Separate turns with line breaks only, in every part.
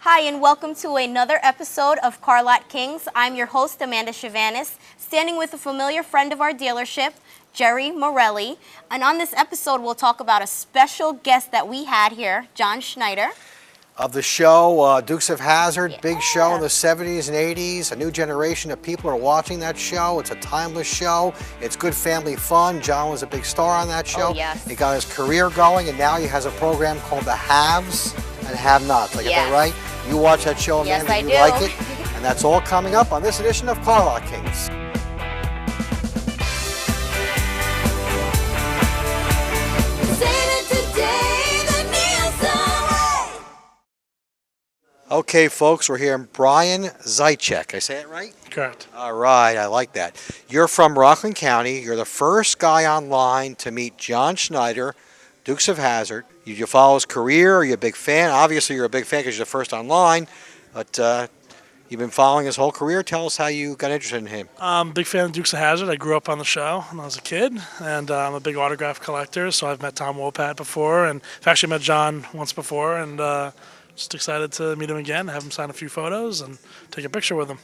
Hi, and welcome to another episode of Lot Kings. I'm your host, Amanda Chavanis, standing with a familiar friend of our dealership, Jerry Morelli. And on this episode, we'll talk about a special guest that we had here, John Schneider.
Of the show, Dukes of Hazzard, big show in the 70s and 80s. A new generation of people are watching that show. It's a timeless show. It's good family fun. John was a big star on that show.
Oh, yes.
He got his career going, and now he has a program called The Haves and Have-Nots. Did I get that right? You watch that show, Amanda,
yes,
you like it? And that's all coming up on this edition of Lot Kings. Okay, folks, we're here in Brian Zychek. I say it right?
Correct.
All right, I like that. You're from Rockland County. You're the first guy online to meet John Schneider, Dukes of Hazzard. You follow his career? Are you a big fan? Obviously, you're a big fan because you're the first online, but you've been following his whole career. Tell us how you got interested in him.
Big fan of Dukes of Hazzard. I grew up on the show when I was a kid, and I'm a big autograph collector, so I've met Tom Wopat before, and I've actually met John once before, and just excited to meet him again, have him sign a few photos, and take a picture with him.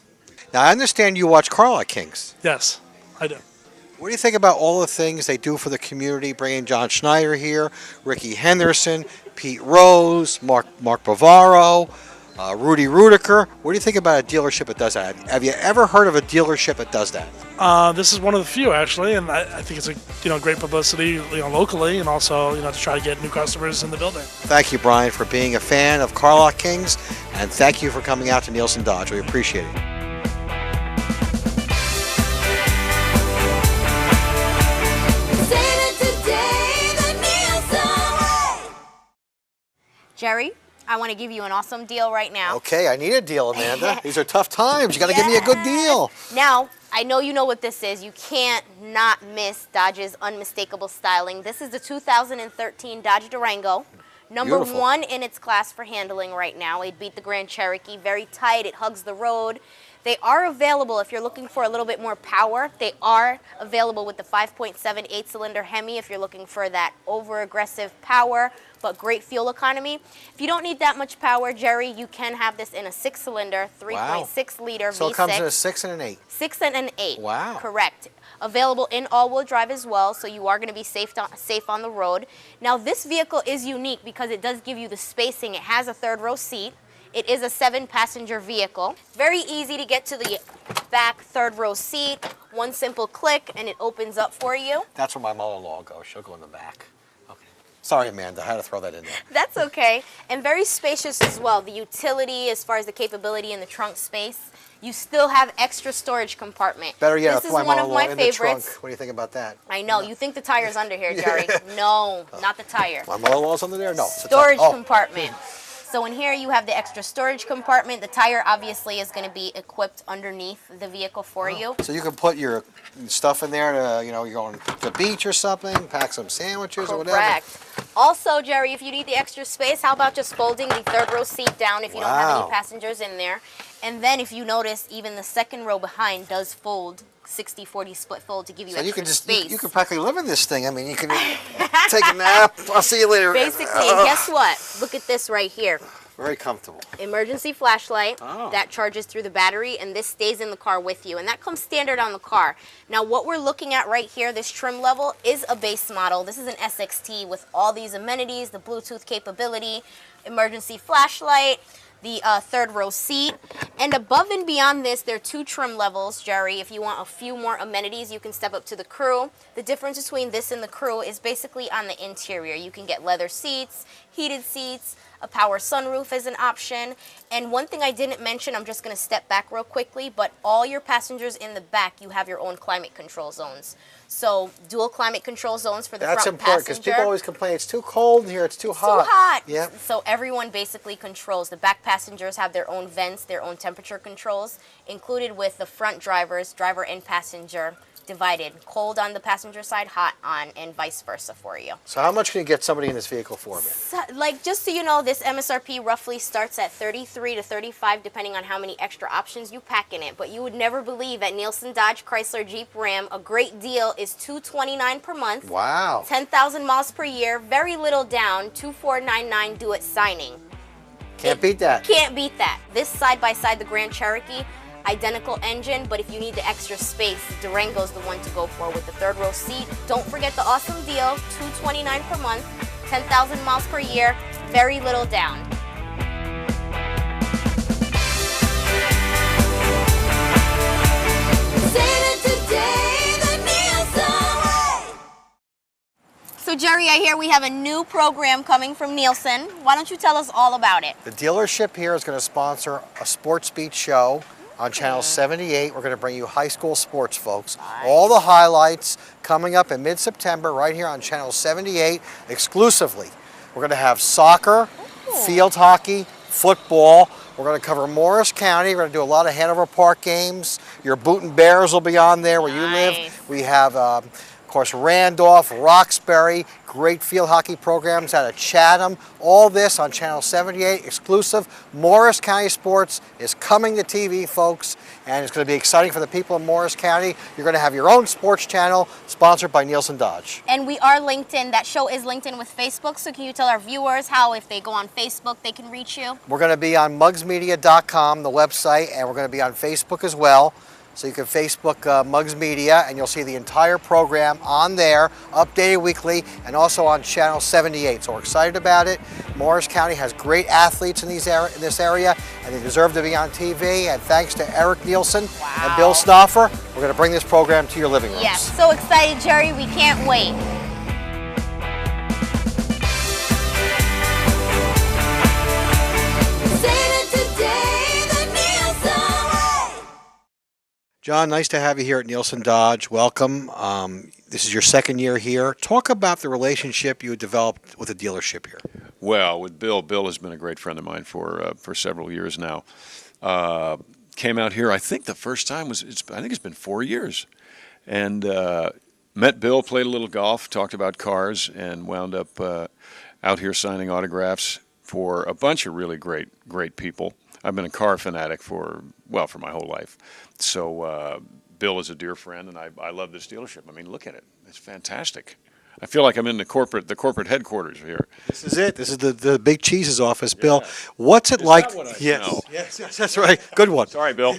Now, I understand you watch Lot Kings.
Yes, I do.
What do you think about all the things they do for the community, bringing John Schneider here, Ricky Henderson, Pete Rose, Mark Bavaro, Rudy Rudiker? What do you think about a dealership that does that? Have you ever heard of a dealership that does that?
This is one of the few, actually, and I think it's a great publicity, locally, and also to try to get new customers in the building.
Thank you, Brian, for being a fan of Lot Kings, and thank you for coming out to Nielsen Dodge. We appreciate it.
Jerry, I want to give you an awesome deal right now.
Okay, I need a deal, Amanda. These are tough times. You got to give me a good deal.
Now, I know you know what this is. You can't not miss Dodge's unmistakable styling. This is the 2013 Dodge Durango. Number
Beautiful.
1 in its class for handling right now. It beat the Grand Cherokee. Very tight. It hugs the road. They are available if you're looking for a little bit more power. They are available with the 5.7 8-cylinder Hemi if you're looking for that over-aggressive power, but great fuel economy. If you don't need that much power, Jerry, you can have this in a 6-cylinder, 3.6-liter V6.
So it comes in a 6 and an 8.
6 and an 8.
Wow.
Correct. Available in all-wheel drive as well, so you are going to be safe on the road. Now, this vehicle is unique because it does give you the spacing. It has a third-row seat. It is a 7-passenger vehicle. Very easy to get to the back third-row seat. One simple click, and it opens up for you.
That's where my mother-in-law goes. She'll go in the back. Okay. Sorry, Amanda. I had to throw that in there.
That's okay. And very spacious as well. The utility, as far as the capability in the trunk space. You still have extra storage compartment.
Better yet,
this is one of my favorites.
What do you think about that?
I know. You think the tire's under here, Jerry. No, not the tire.
My mother-in-law's under there? No.
Storage compartment. So in here you have the extra storage compartment. The tire obviously is going to be equipped underneath the vehicle for you.
So you can put your stuff in there to, you're going to the beach or something, pack some sandwiches or whatever.
Correct. Also, Jerry, if you need the extra space, how about just folding the third row seat down if you don't have any passengers in there? And then if you notice, even the second row behind does fold, 60-40 split fold to give you extra space.
You can practically live in this thing. I mean, you can take a nap. I'll see you later.
Basically, and guess what? Look at this right here.
Very comfortable.
Emergency flashlight that charges through the battery, and this stays in the car with you, and that comes standard on the car. Now, what we're looking at right here, this trim level, is a base model. This is an SXT with all these amenities, the Bluetooth capability, emergency flashlight, the third row seat. And above and beyond this, there are 2 trim levels, Jerry. If you want a few more amenities, you can step up to the Crew. The difference between this and the Crew is basically on the interior. You can get leather seats, heated seats, a power sunroof is an option. And one thing I didn't mention, I'm just going to step back real quickly, but all your passengers in the back, you have your own climate control zones. So dual climate control zones for the front passenger.
That's important because people always complain it's too cold here, it's too hot.
Too hot.
Yep.
So everyone basically controls. The back passengers have their own vents, their own temperature controls, included with the front drivers, driver and passenger, divided. Cold on the passenger side, hot on, and vice versa for you.
So how much can you get somebody in this vehicle for, man?
So, like, just so you know, this MSRP roughly starts at $33 to $35, depending on how many extra options you pack in it. But you would never believe at Nielsen Dodge Chrysler Jeep Ram, a great deal is $229 per month.
Wow.
10,000 miles per year, very little down, $2499 due at signing.
Can't beat that.
Can't beat that. This side by side, the Grand Cherokee, identical engine, but if you need the extra space, the Durango's the one to go for with the third row seat. Don't forget the awesome deal, $229 per month, 10,000 miles per year, very little down. So Jerry, I hear we have a new program coming from Nielsen. Why don't you tell us all about it?
The dealership here is going to sponsor a Sports Beat show on Channel 78. We're going to bring you high school sports, folks.
Nice.
All the highlights coming up in mid-September right here on Channel 78 exclusively. We're going to have soccer, field hockey, football. We're going to cover Morris County. We're going to do a lot of Hanover Park games. Your Boonton Bears will be on there where you live. We have, of course, Randolph, Roxbury, great field hockey programs out of Chatham. All this on Channel 78, exclusive. Morris County Sports is coming to TV, folks, and it's going to be exciting for the people in Morris County. You're going to have your own sports channel sponsored by Nielsen Dodge.
And we are linked in. That show is linked in with Facebook, so can you tell our viewers how, if they go on Facebook, they can reach you?
We're going to be on mugsmedia.com, the website, and we're going to be on Facebook as well. So you can Facebook Mugs Media, and you'll see the entire program on there, updated weekly, and also on Channel 78. So we're excited about it. Morris County has great athletes in this area, and they deserve to be on TV. And thanks to Eric Nielsen and Bill Snoffer, we're going to bring this program to your living rooms.
Yes, so excited, Jerry. We can't wait.
John, nice to have you here at Nielsen Dodge. Welcome. This is your second year here. Talk about the relationship you developed with the dealership here.
Well, with Bill has been a great friend of mine for several years now. Came out here, I think the first time I think it's been 4 years. And met Bill, played a little golf, talked about cars, and wound up out here signing autographs for a bunch of really great people. I've been a car fanatic for my whole life. So Bill is a dear friend, and I love this dealership. I mean, look at it. It's fantastic. I feel like I'm in the corporate headquarters here.
This is it. This is the Big Cheese's office. Bill, what's it like? Yes, that's right. Good one.
Sorry, Bill.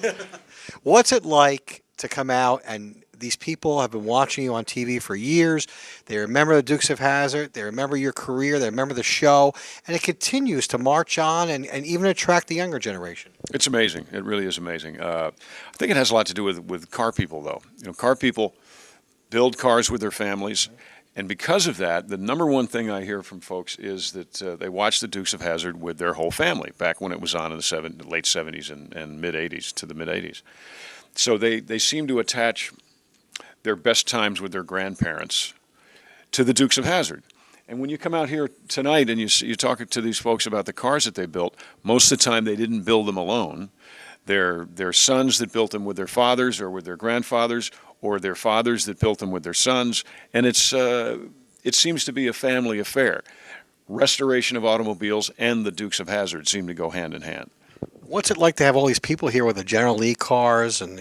What's it like to come out, and these people have been watching you on TV for years. They remember the Dukes of Hazzard. They remember your career. They remember the show. And it continues to march on and even attract the younger generation.
It's amazing. It really is amazing. I think it has a lot to do with car people, though. You know, car people build cars with their families. And because of that, the number one thing I hear from folks is that they watch the Dukes of Hazzard with their whole family back when it was on in the late 70s and mid-80s to the mid-80s. So they seem to attach their best times with their grandparents to the Dukes of Hazzard. And when you come out here tonight and you talk to these folks about the cars that they built, most of the time they didn't build them alone. They're sons that built them with their fathers or with their grandfathers, or their fathers that built them with their sons. And it seems to be a family affair. Restoration of automobiles and the Dukes of Hazzard seem to go hand in hand.
What's it like to have all these people here with the General Lee cars and,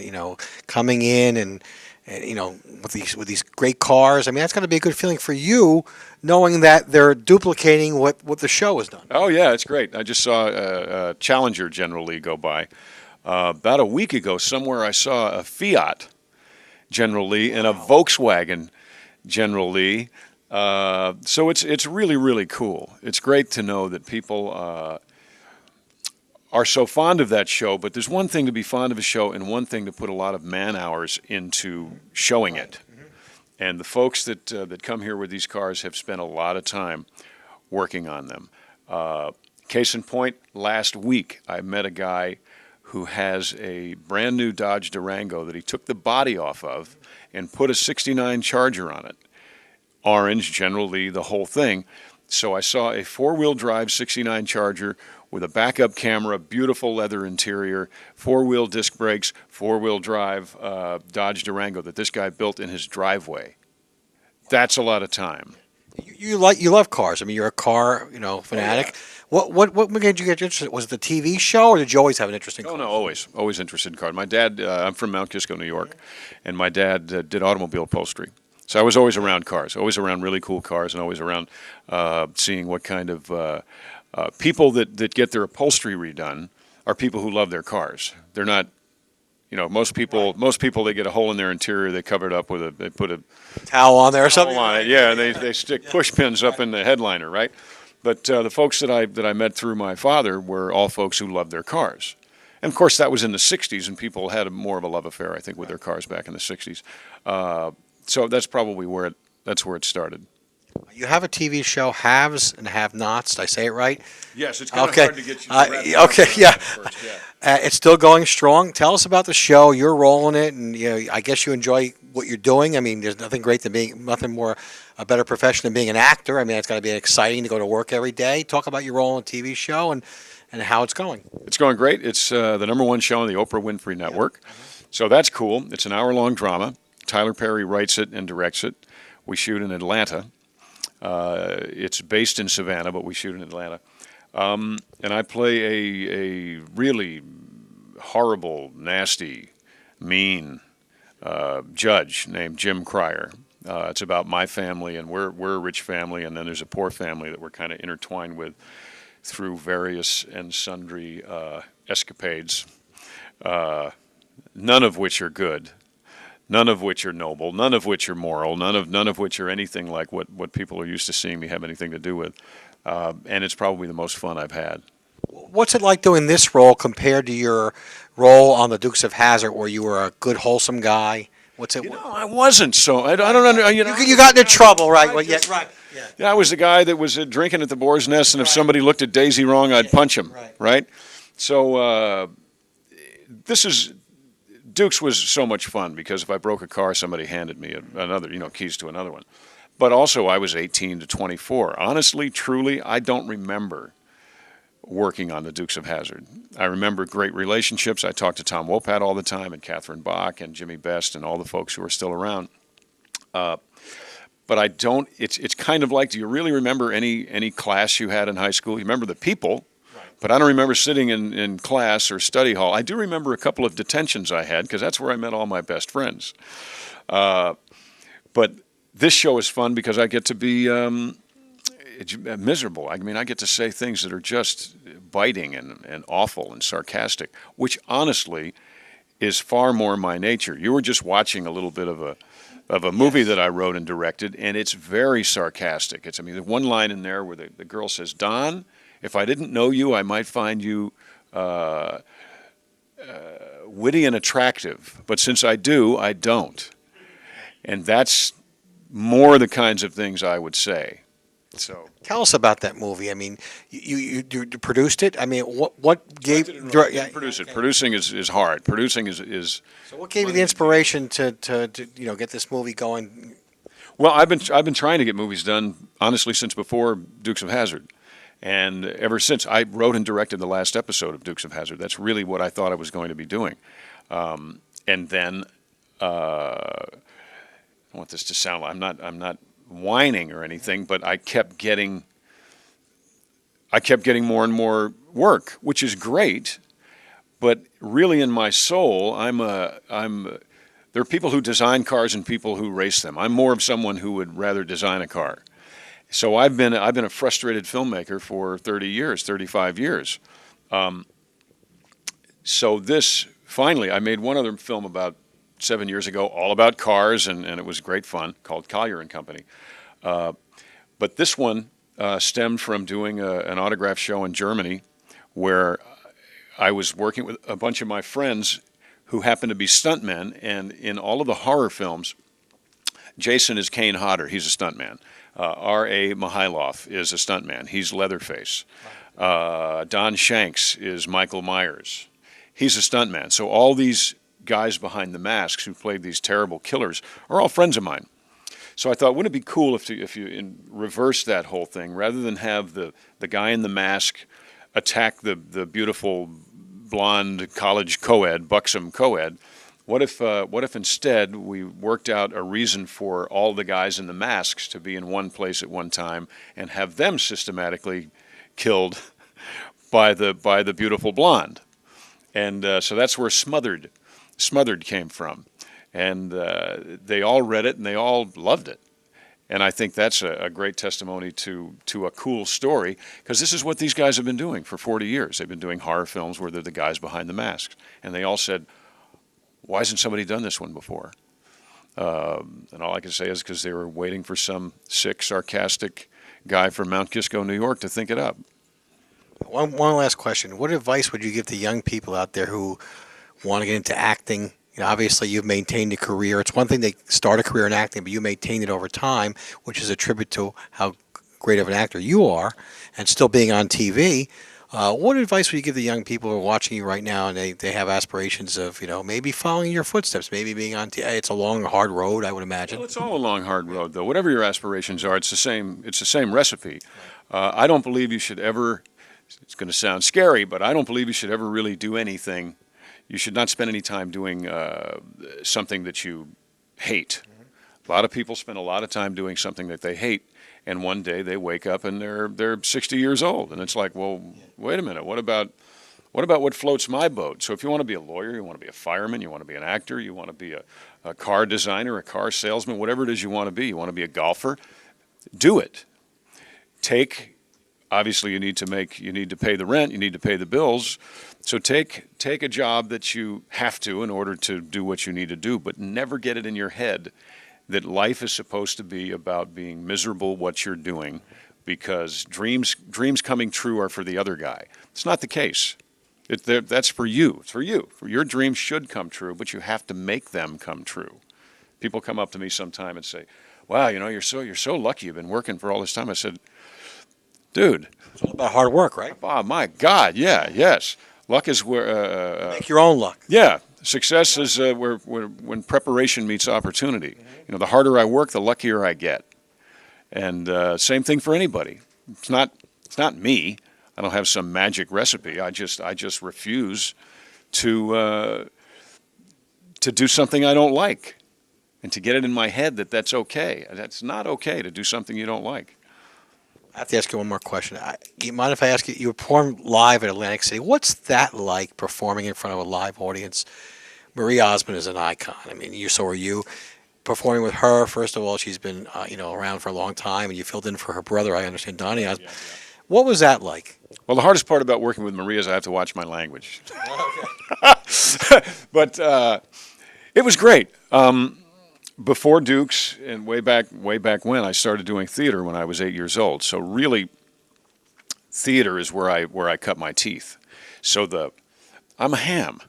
coming in and with these great cars? I mean, that's got to be a good feeling for you, knowing that they're duplicating what the show has done.
Oh, yeah, it's great. I just saw a Challenger General Lee go by. About a week ago, somewhere I saw a Fiat General Lee and a Volkswagen General Lee. So it's really, really cool. It's great to know that people are so fond of that show, but there's one thing to be fond of a show and one thing to put a lot of man hours into showing it. And the folks that come here with these cars have spent a lot of time working on them. Case in point, last week I met a guy who has a brand new Dodge Durango that he took the body off of and put a 69 Charger on it. Orange, General Lee, the whole thing. So I saw a four-wheel drive 69 Charger with a backup camera, beautiful leather interior, four-wheel disc brakes, four-wheel drive Dodge Durango that this guy built in his driveway. That's a lot of time.
You love cars. I mean, you're a car fanatic.
Oh, yeah.
What made you get interested? Was it the TV show, or did you always have an interest in cars?
No, always interested in cars. My dad, I'm from Mount Kisco, New York, and my dad did automobile upholstery. So I was always around cars, always around really cool cars, and always around seeing what kind of People that get their upholstery redone are people who love their cars. They're not, most people they get a hole in their interior, they cover it up with they put a
Towel on there or something.
towel on it, yeah, and they stick push pins up in the headliner, right? But the folks that I met through my father were all folks who loved their cars. And of course, that was in the '60s, and people had more of a love affair, I think, with their cars back in the '60s. So that's probably where it started.
You have a TV show, Haves and Have-Nots. Did I say it right?
Yes, it's kind of
Okay.
hard to get you to wrap it up
Okay,
around
yeah.
that first, yeah.
It's still going strong. Tell us about the show. You're rolling it, and I guess you enjoy what you're doing. I mean, there's nothing more a better profession than being an actor. I mean, it's got to be exciting to go to work every day. Talk about your role in a TV show and how it's going.
It's going great. It's the #1 show on the Oprah Winfrey Network. So that's cool. It's an hour-long drama. Tyler Perry writes it and directs it. We shoot in Atlanta. It's based in Savannah, but we shoot in Atlanta. And I play a really horrible, nasty, mean judge named Jim Cryer. It's about my family, and we're a rich family, and then there's a poor family that we're kind of intertwined with through various and sundry escapades, none of which are good. None of which are noble, none of which are moral, none of which are anything like what people are used to seeing me have anything to do with. And it's probably the most fun I've had.
What's it like doing this role compared to your role on the Dukes of Hazzard, where you were a good, wholesome guy? What's it?
I wasn't so. I don't under.
You got into trouble, right? Well, yeah, right.
Yeah, I was the guy that was drinking at the Boar's Nest, and if somebody looked at Daisy wrong, I'd punch him. Right. So Dukes was so much fun because if I broke a car, somebody handed me another, keys to another one. But also, I was 18 to 24. Honestly, truly, I don't remember working on the Dukes of Hazzard. I remember great relationships. I talked to Tom Wopat all the time, and Catherine Bach, and Jimmy Best, and all the folks who are still around. But I don't. It's kind of like, do you really remember any class you had in high school? You remember the people. But I don't remember sitting in class or study hall. I do remember a couple of detentions I had because that's where I met all my best friends. But this show is fun because I get to be miserable. I mean, I get to say things that are just biting and awful and sarcastic, which honestly is far more my nature. You were just watching a little bit of a movie that I wrote and directed, and it's very sarcastic. There's one line in there where the girl says, "Don, if I didn't know you, I might find you witty and attractive. But since I do, I don't." And that's more the kinds of things I would say. So
tell us about that movie. I mean, you produced it. I mean, what gave
produce it? Producing is hard. Producing is.
So what gave you the inspiration to get this movie going?
Well, I've been trying to get movies done honestly since before Dukes of Hazzard. And ever since, I wrote and directed the last episode of Dukes of Hazzard. That's really what I thought I was going to be doing. And then, I don't want this to sound like I'm not whining or anything, but I kept getting more and more work, which is great. But really, in my soul, there are people who design cars and people who race them. I'm more of someone who would rather design a car. So I've been a frustrated filmmaker for 35 years. So this, finally, I made one other film about 7 years ago, all about cars, and it was great fun, called Collier and Company. But this one stemmed from doing an autograph show in Germany where I was working with a bunch of my friends who happened to be stuntmen, and in all of the horror films, Jason is Kane Hodder, he's a stuntman. R.A. Mihailoff is a stuntman. He's Leatherface. Don Shanks is Michael Myers. He's a stuntman. So all these guys behind the masks who played these terrible killers are all friends of mine. So I thought, wouldn't it be cool if you reverse that whole thing, rather than have the guy in the mask attack the beautiful blonde college co-ed, buxom co-ed. What if instead we worked out a reason for all the guys in the masks to be in one place at one time and have them systematically killed by the beautiful blonde? And so that's where Smothered came from. And they all read it and they all loved it. And I think that's a great testimony to a cool story, because this is what these guys have been doing for 40 years. They've been doing horror films where they're the guys behind the masks. And they all said, why hasn't somebody done this one before? And all I can say is because they were waiting for some sick, sarcastic guy from Mount Kisco, New York to think it up.
One last question. What advice would you give to young people out there who want to get into acting? Obviously, you've maintained a career. It's one thing to start a career in acting, but you maintained it over time, which is a tribute to how great of an actor you are, and still being on TV. What advice would you give the young people who are watching you right now, and they have aspirations of, maybe following your footsteps, maybe being on TV? It's a long, hard road, I would imagine.
Well, it's all a long, hard road, though. Whatever your aspirations are, it's the same recipe. I don't believe you should ever, it's going to sound scary, but I don't believe you should ever really do anything. You should not spend any time doing something that you hate. A lot of people spend a lot of time doing something that they hate, and one day they wake up and they're 60 years old, and it's like, well, wait a minute, what about what floats my boat? So if you want to be a lawyer, you want to be a fireman, you want to be an actor, you want to be a car designer, a car salesman, whatever it is you want to be a golfer, do it. Obviously you need to pay the rent, you need to pay the bills. So take a job that you have to in order to do what you need to do, but never get it in your head that life is supposed to be about being miserable what you're doing, because dreams coming true are for the other guy. It's not the case. That's for you. It's for you. Your dreams should come true, but you have to make them come true. People come up to me sometime and say, "Wow, you're so lucky. You've been working for all this time." I said, "Dude,
It's all about hard work, right?
oh my God, yeah, yes. Luck is where
Make your own luck.
yeah. Success is when preparation meets opportunity. The harder I work, the luckier I get. And same thing for anybody. It's not me. I don't have some magic recipe. I just refuse to do something I don't like, and to get it in my head that that's okay. That's not okay to do something you don't like.
I have to ask you one more question. You mind if I ask you? You performed live at Atlantic City. What's that like, performing in front of a live audience? Marie Osmond is an icon. I mean, so are you. Performing with her, first of all, she's been around for a long time, and you filled in for her brother, I understand, Donnie Osmond. Yeah. What was that like?
Well, the hardest part about working with Marie is I have to watch my language. But it was great. Before Dukes, and way back when, I started doing theater when I was 8 years old. So really, theater is where I cut my teeth. So I'm a ham.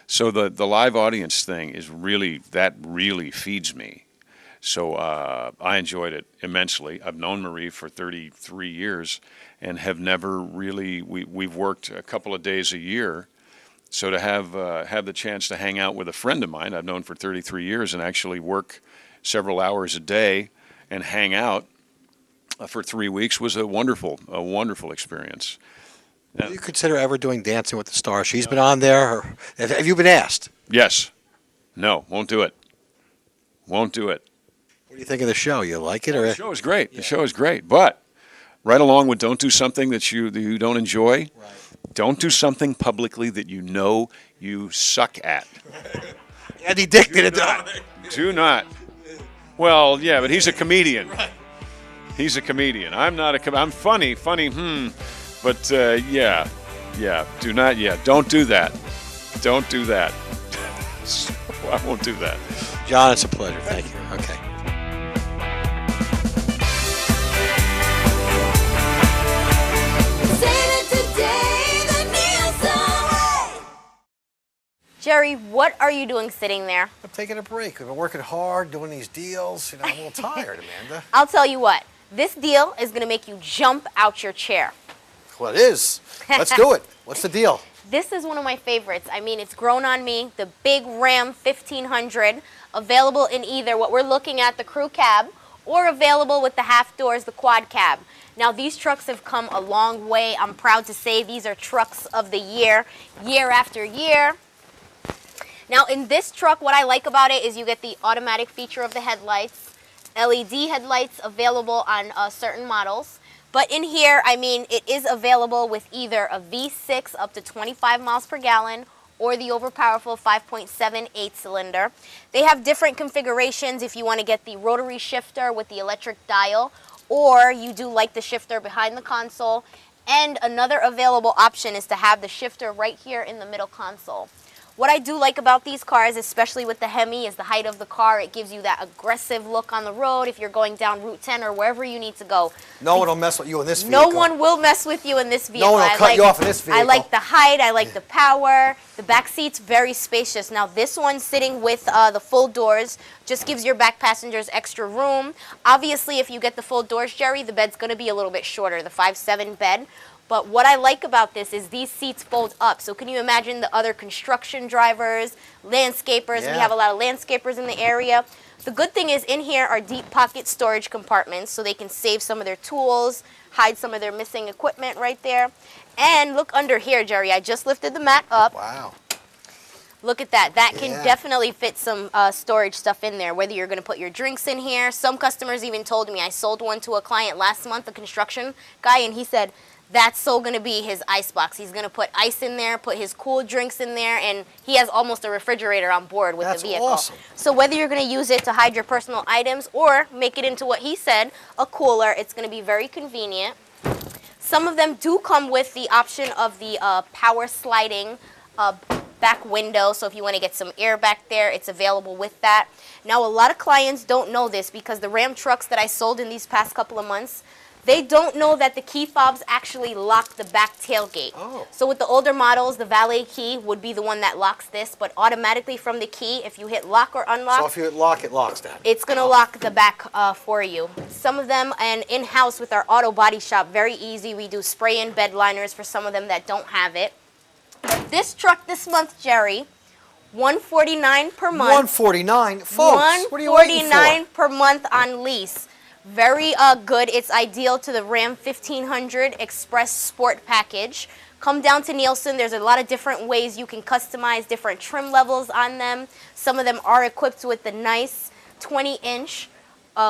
So the live audience thing really feeds me. So I enjoyed it immensely. I've known Marie for 33 years and have never really, we've worked a couple of days a year. So to have the chance to hang out with a friend of mine I've known for 33 years and actually work several hours a day and hang out for 3 weeks was a wonderful experience.
Do you consider ever doing Dancing with the Stars? She's been on there. Or, have you been asked?
Yes. No, won't do it. Won't do it.
What do you think of the show? You like it? Or?
The show is great. Yeah. The show is great. But right along with don't do something that you don't enjoy, right. Don't do something publicly that you suck at.
Andy Dick did it.
Do not. Well, yeah, but he's a comedian. Right. He's a comedian. I'm not I'm funny, but yeah, do not, don't do that. Don't do that. So I won't do that.
John, it's a pleasure. Thank you. Okay.
Jerry, what are you doing sitting there?
I'm taking a break. We've been working hard, doing these deals. I'm a little tired, Amanda.
I'll tell you what. This deal is going to make you jump out your chair.
Well, it is. Let's do it. What's the deal?
This is one of my favorites. I mean, it's grown on me. The big Ram 1500, available in either what we're looking at, the crew cab, or available with the half doors, the quad cab. Now, these trucks have come a long way. I'm proud to say these are trucks of the year after year. Now, in this truck, what I like about it is you get the automatic feature of the headlights, LED headlights available on certain models. But in here, I mean, it is available with either a V6 up to 25 miles per gallon or the overpowerful 5.7 8-cylinder. They have different configurations if you want to get the rotary shifter with the electric dial, or you do like the shifter behind the console. And another available option is to have the shifter right here in the middle console. What I do like about these cars, especially with the Hemi, is the height of the car. It gives you that aggressive look on the road if you're going down Route 10 or wherever you need to go.
No one will mess with you in this vehicle.
No one will mess with you in this vehicle.
No one will cut you off in this vehicle.
I like the height. I like the power. The back seat's very spacious. Now, this one sitting with the full doors just gives your back passengers extra room. Obviously, if you get the full doors, Jerry, the bed's going to be a little bit shorter, the 5'7" bed. But what I like about this is these seats fold up. So can you imagine the other construction drivers, landscapers?
Yeah.
We have a lot of landscapers in the area. The good thing is in here are deep pocket storage compartments so they can save some of their tools, hide some of their missing equipment right there. And look under here, Jerry. I just lifted the mat up.
Wow.
Look at that. That can
Yeah.
definitely fit some storage stuff in there, whether you're going to put your drinks in here. Some customers even told me, I sold one to a client last month, a construction guy, and he said, that's so going to be his ice box. He's going to put ice in there, put his cool drinks in there, and he has almost a refrigerator on board with
That's
the vehicle.
awesome.
So whether you're going to use it to hide your personal items or make it into what he said, a cooler, it's going to be very convenient. Some of them do come with the option of the power sliding back window, so if you want to get some air back there, it's available with that. Now, a lot of clients don't know this because the Ram trucks that I sold in these past couple of months, they don't know that the key fobs actually lock the back tailgate.
Oh.
So with the older models, the valet key would be the one that locks this, but automatically from the key, if you hit lock or unlock,
So if you hit lock, it locks that.
it's going to lock the back for you. Some of them, and in-house with our auto body shop, very easy. We do spray-in bed liners for some of them that don't have it. But this truck this month, Jerry, $149 per month.
$149, folks. What are you waiting
$149
for?
per month on lease. Very good. It's ideal to the Ram 1500 Express Sport Package. Come down to Nielsen. There's a lot of different ways you can customize different trim levels on them. Some of them are equipped with the nice 20-inch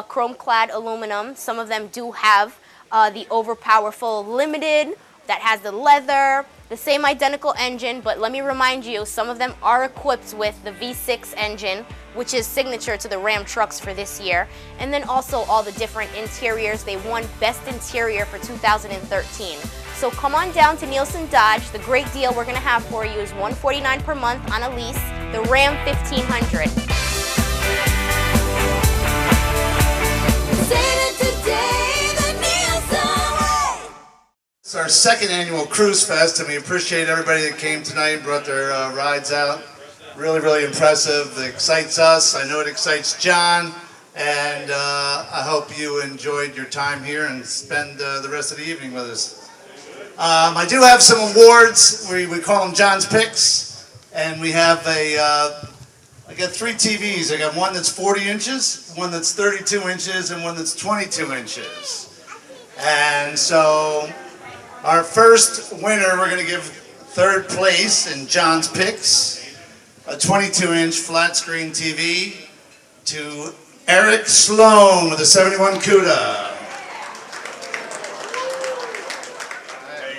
chrome-clad aluminum. Some of them do have the overpowerful limited that has the leather, the same identical engine, but let me remind you, some of them are equipped with the V6 engine, which is signature to the Ram trucks for this year. And then also all the different interiors. They won Best Interior for 2013. So come on down to Nielsen Dodge. The great deal we're going to have for you is $149 per month on a lease, the Ram 1500.
It's our second annual Cruise Fest, and we appreciate everybody that came tonight and brought their rides out. Really, really impressive. It excites us. I know it excites John, and I hope you enjoyed your time here and spend the rest of the evening with us. I do have some awards. We call them John's Picks, and we have I got 3 TVs. I got one that's 40 inches, one that's 32 inches, and one that's 22 inches. And so our first winner, we're going to give third place in John's Picks, a 22-inch flat screen TV to Eric Sloan with a 71 CUDA.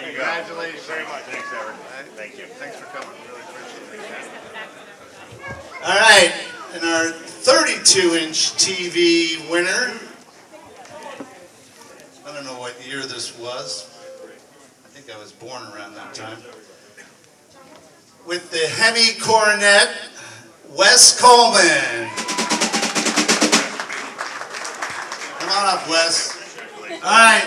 Congratulations very much. Thanks, Eric. Thank you. Thanks for coming. Really appreciate it. All right, and our 32-inch TV winner. I don't know what year this was. I think I was born around that time. With the Hemi Coronet, Wes Coleman. Come on up, Wes. All right,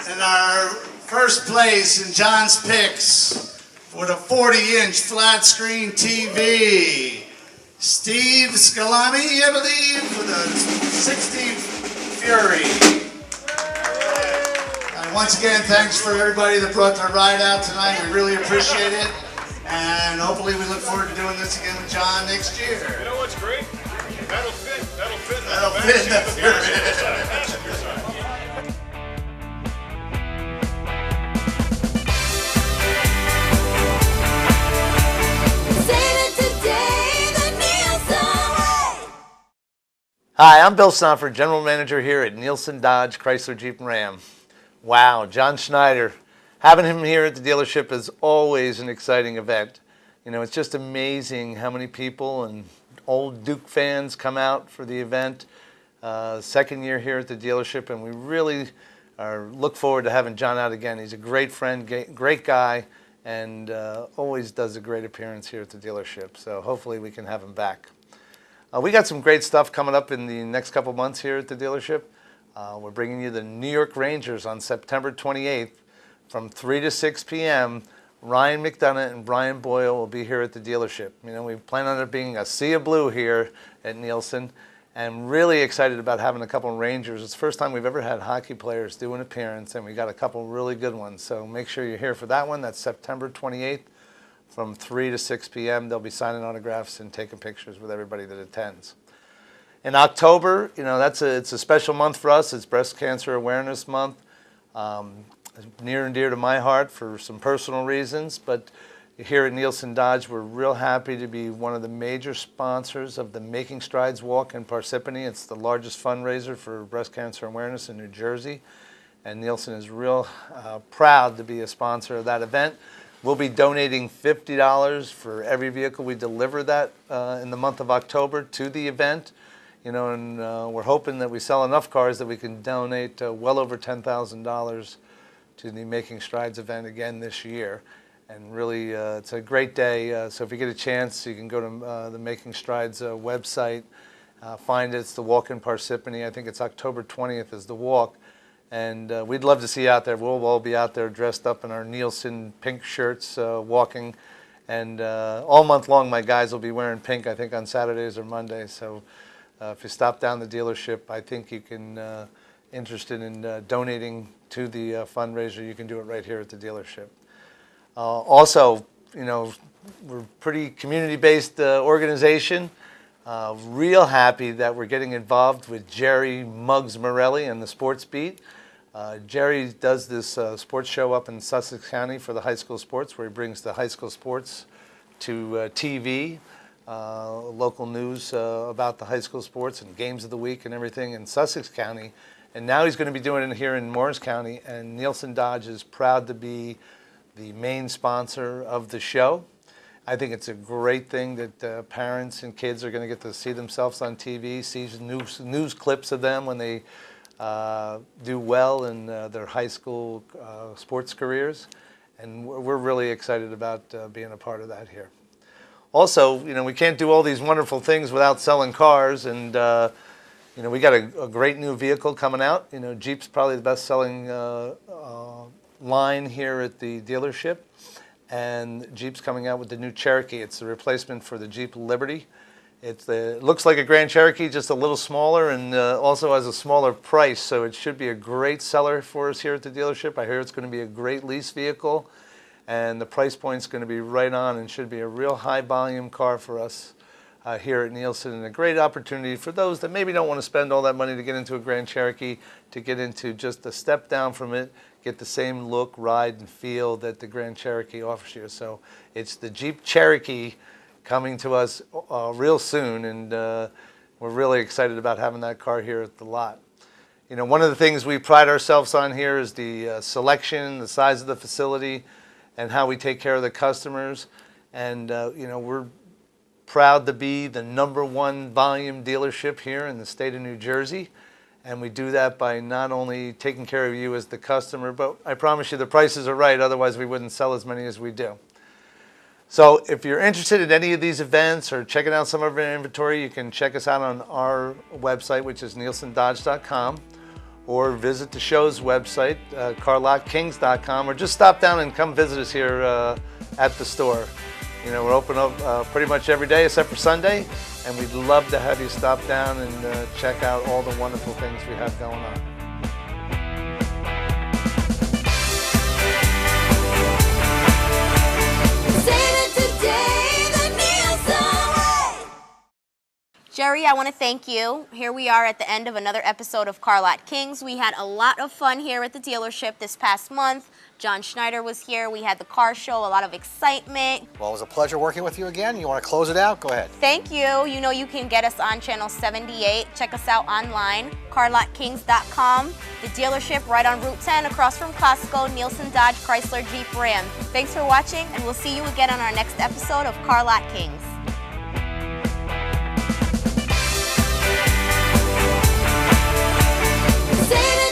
and our first place in John's Picks with a 40-inch flat screen TV, Steve Scalami, I believe, with a 16 Fury. Once again, thanks for everybody that brought their ride out tonight. We really appreciate it. And hopefully we look forward to doing this again with John next year.
You know what's great? That'll fit
in the Fury.
Hi, I'm Bill Sonford, General Manager here at Nielsen Dodge Chrysler Jeep and Ram. Wow, John Schneider. Having him here at the dealership is always an exciting event. You know, it's just amazing how many people and old Duke fans come out for the event. Second year here at the dealership, and we really look forward to having John out again. He's a great friend, great guy, and always does a great appearance here at the dealership. So hopefully we can have him back. We got some great stuff coming up in the next couple months here at the dealership. We're bringing you the New York Rangers on September 28th from 3 to 6 p.m. Ryan McDonough and Brian Boyle will be here at the dealership. You know, we plan on it being a sea of blue here at Nielsen, and really excited about having a couple of Rangers. It's the first time we've ever had hockey players do an appearance, and we got a couple really good ones. So make sure you're here for that one. That's September 28th from 3 to 6 p.m. They'll be signing autographs and taking pictures with everybody that attends. In October, you know, it's a special month for us. It's Breast Cancer Awareness Month. Near and dear to my heart for some personal reasons, but here at Nielsen Dodge, we're real happy to be one of the major sponsors of the Making Strides Walk in Parsippany. It's the largest fundraiser for breast cancer awareness in New Jersey, and Nielsen is real proud to be a sponsor of that event. We'll be donating $50 for every vehicle we deliver that in the month of October to the event. You know, and we're hoping that we sell enough cars that we can donate well over $10,000 to the Making Strides event again this year. And really, it's a great day. So if you get a chance, you can go to the Making Strides website, find it. It's the Walk in Parsippany. I think it's October 20th is the walk. And we'd love to see you out there. We'll all be out there dressed up in our Nielsen pink shirts walking. And all month long, my guys will be wearing pink, I think, on Saturdays or Mondays. So if you stop down the dealership, I think you can, interested in donating to the fundraiser, you can do it right here at the dealership. Also, you know, we're a pretty community-based organization. Real happy that we're getting involved with Jerry Muggs Morelli and the Sports Beat. Jerry does this sports show up in Sussex County for the high school sports, where he brings the high school sports to TV, local news about the high school sports and games of the week and everything in Sussex County. And now he's going to be doing it here in Morris County, and Nielsen Dodge is proud to be the main sponsor of the show. I think it's a great thing that parents and kids are going to get to see themselves on TV, see news clips of them when they do well in their high school sports careers. And we're really excited about being a part of that here. Also, you know, we can't do all these wonderful things without selling cars, and you know, we got a great new vehicle coming out. You know, Jeep's probably the best-selling line here at the dealership, and Jeep's coming out with the new Cherokee. It's the replacement for the Jeep Liberty. It looks like a Grand Cherokee, just a little smaller, and also has a smaller price, so it should be a great seller for us here at the dealership. I hear it's going to be a great lease vehicle, and the price point's going to be right on and should be a real high-volume car for us here at Nielsen, and a great opportunity for those that maybe don't want to spend all that money to get into a Grand Cherokee, to get into just a step down from it, get the same look, ride, and feel that the Grand Cherokee offers you. So it's the Jeep Cherokee coming to us real soon, and we're really excited about having that car here at the lot. You know, one of the things we pride ourselves on here is the selection, the size of the facility, and how we take care of the customers. And you know, we're proud to be the #1 volume dealership here in the state of New Jersey. And we do that by not only taking care of you as the customer, but I promise you the prices are right, otherwise we wouldn't sell as many as we do. So if you're interested in any of these events or checking out some of our inventory, you can check us out on our website, which is nielsendodge.com, or visit the show's website, carlotkings.com, or just stop down and come visit us here at the store. You know, we're open up pretty much every day except for Sunday, and we'd love to have you stop down and check out all the wonderful things we have going on.
Jerry, I want to thank you. Here we are at the end of another episode of Lot Kings. We had a lot of fun here at the dealership this past month. John Schneider was here. We had the car show, a lot of excitement.
Well, it was a pleasure working with you again. You want to close it out? Go ahead.
Thank you. You know you can get us on channel 78. Check us out online, carlotkings.com. The dealership right on Route 10 across from Costco, Nielsen Dodge Chrysler Jeep Ram. Thanks for watching, and we'll see you again on our next episode of Car Lot Kings.
Say